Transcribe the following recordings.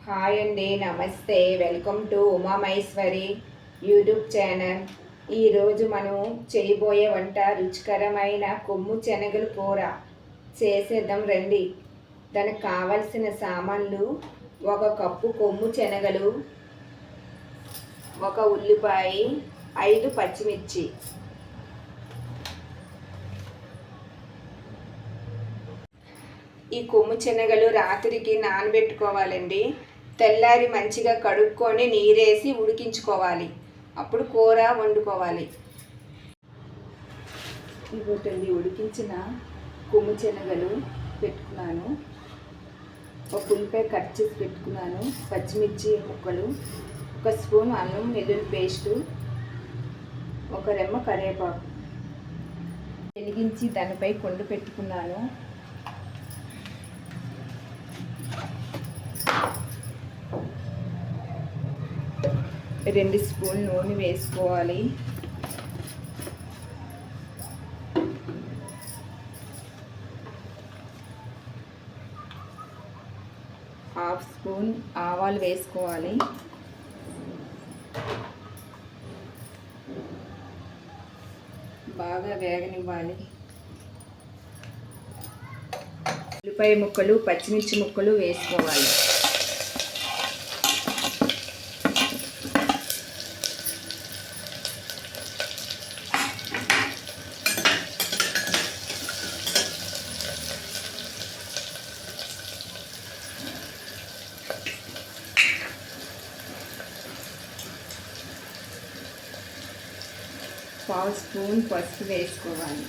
Hi అండి, నమస్తే. Welcome to Umamaheswari YouTube channel. ఈరోజు మనం చేయబోయే వంట రుచికరమైన కొమ్ము శనగలు కూర చేసేద్దాం రండి. దానికి కావలసిన సామాన్లు: 1 కప్పు కొమ్ము శనగలు, 1 ఉల్లిపాయ, 5 పచ్చిమిర్చి. ఈ కొమ్ము శనగలు రాత్రికి నానబెట్టుకోవాలండి. తెల్లారి మంచిగా కడుక్కొని నీరేసి ఉడికించుకోవాలి. అప్పుడు కూర వండుకోవాలి. ఇవ్వటండి ఉడికించిన కొమ్ము శనగలు పెట్టుకున్నాను. ఒక ఉల్లిపాయ కట్ చేసి పెట్టుకున్నాను, పచ్చిమిర్చి ముక్కలు, 1 స్పూన్ అల్లం వెల్లుల్లి పేస్టు, 1 రెమ్మ కరివేపాకు వెలిగించి దానిపై కొండ పెట్టుకున్నాను. రెండు స్పూన్ నూనె వేసుకోవాలి. హాఫ్ స్పూన్ ఆవాలు వేసుకోవాలి. బాగా వేగనివ్వాలి. ఉల్లిపాయ ముక్కలు, పచ్చిమిర్చి ముక్కలు వేసుకోవాలి. పావు స్పూన్ పసుపు వేసుకోవాలి.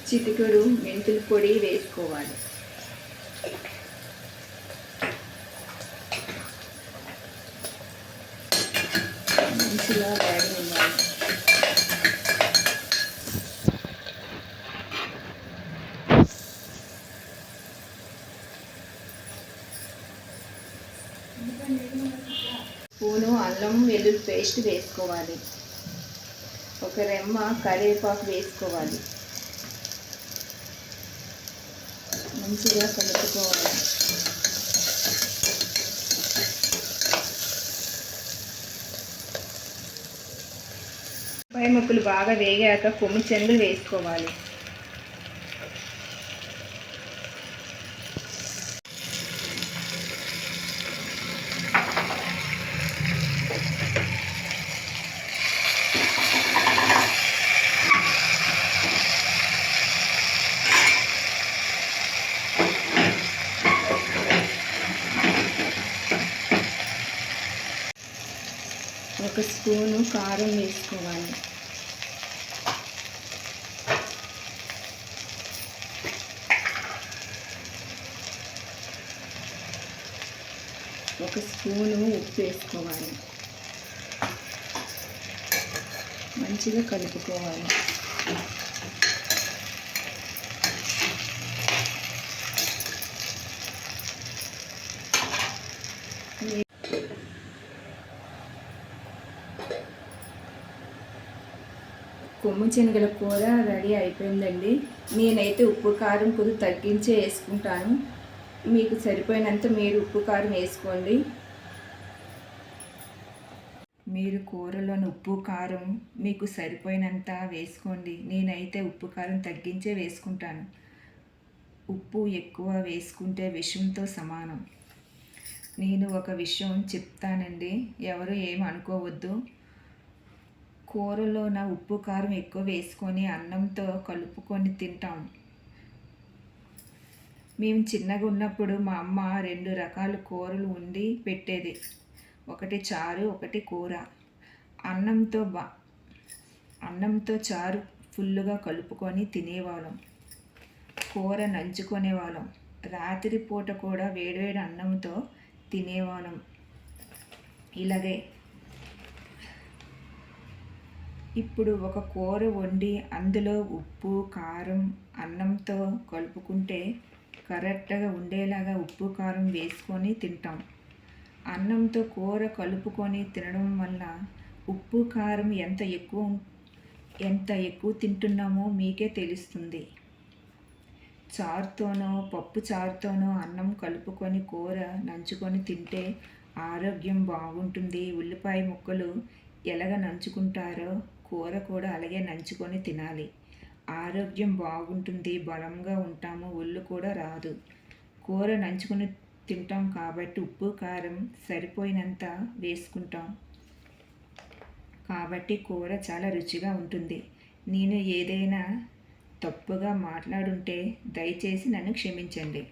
చిటికెడు మెంతుల పొడి వేసుకోవాలి. మంచిగా వేగనివ్వాలి. స్పూను అల్లం వెల్లుల్లి పేస్ట్ వేసుకోవాలి. 1 రెమ్మ కరివేపాకు వేసుకోవాలి. మంచిగా కలుపుకోవాలి. పై ముక్కలు బాగా వేగాక కొమ్ము శనగలు వేసుకోవాలి. ఒక స్పూను కారం వేసుకోవాలి. ఒక స్పూను ఉప్పు వేసుకోవాలి. మంచిగా కలుపుకోవాలి. కొమ్ము శనగల కూర రెడీ అయిపోయిందండి. నేనైతే ఉప్పు కారం కొద్దిగా తగ్గించే వేసుకుంటాను. మీకు సరిపోయినంత మీరు ఉప్పు కారం వేసుకోండి. మీరు కూరలోని ఉప్పు కారం మీకు సరిపోయినంత వేసుకోండి. నేనైతే ఉప్పు కారం తగ్గించే వేసుకుంటాను. ఉప్పు ఎక్కువ వేసుకుంటే విషంతో సమానం. నేను ఒక విషయం చెప్తానండి, ఎవరు ఏమి అనుకోవద్దు. కూరలో ఉప్పు కారం ఎక్కువ వేసుకొని అన్నంతో కలుపుకొని తింటాం. మేము చిన్నగా ఉన్నప్పుడు మా అమ్మ 2 రకాల కూరలు వండి పెట్టేది. ఒకటి చారు, ఒకటి కూర. అన్నంతో చారు ఫుల్లుగా కలుపుకొని తినేవాళ్ళం. కూర నంచుకునేవాళ్ళం. రాత్రిపూట కూడా వేడివేడి అన్నంతో తినేవాళ్ళం. ఇలాగే ఇప్పుడు ఒక కూర వండి అందులో ఉప్పు కారం అన్నంతో కలుపుకుంటే కరెక్ట్గా ఉండేలాగా ఉప్పు కారం వేసుకొని తింటాం. అన్నంతో కూర కలుపుకొని తినడం వల్ల ఉప్పు కారం ఎంత ఎక్కువ ఎంత ఎక్కువ తింటున్నామో మీకే తెలుస్తుంది. చారుతోనో పప్పు చారుతోనో అన్నం కలుపుకొని కూర నంచుకొని తింటే ఆరోగ్యం బాగుంటుంది. ఉల్లిపాయ ముక్కలు ఎలాగ నంచుకుంటారో కూర కూడా అలాగే నంచుకొని తినాలి. ఆరోగ్యం బాగుంటుంది, బలంగా ఉంటాము, ఒళ్ళు కూడా రాదు. కూర నంచుకొని తింటాం కాబట్టి ఉప్పు కారం సరిపోయినంత వేసుకుంటాం కాబట్టి కూర చాలా రుచిగా ఉంటుంది. నేను ఏదైనా తప్పుగా మాట్లాడుంటే దయచేసి నన్ను క్షమించండి.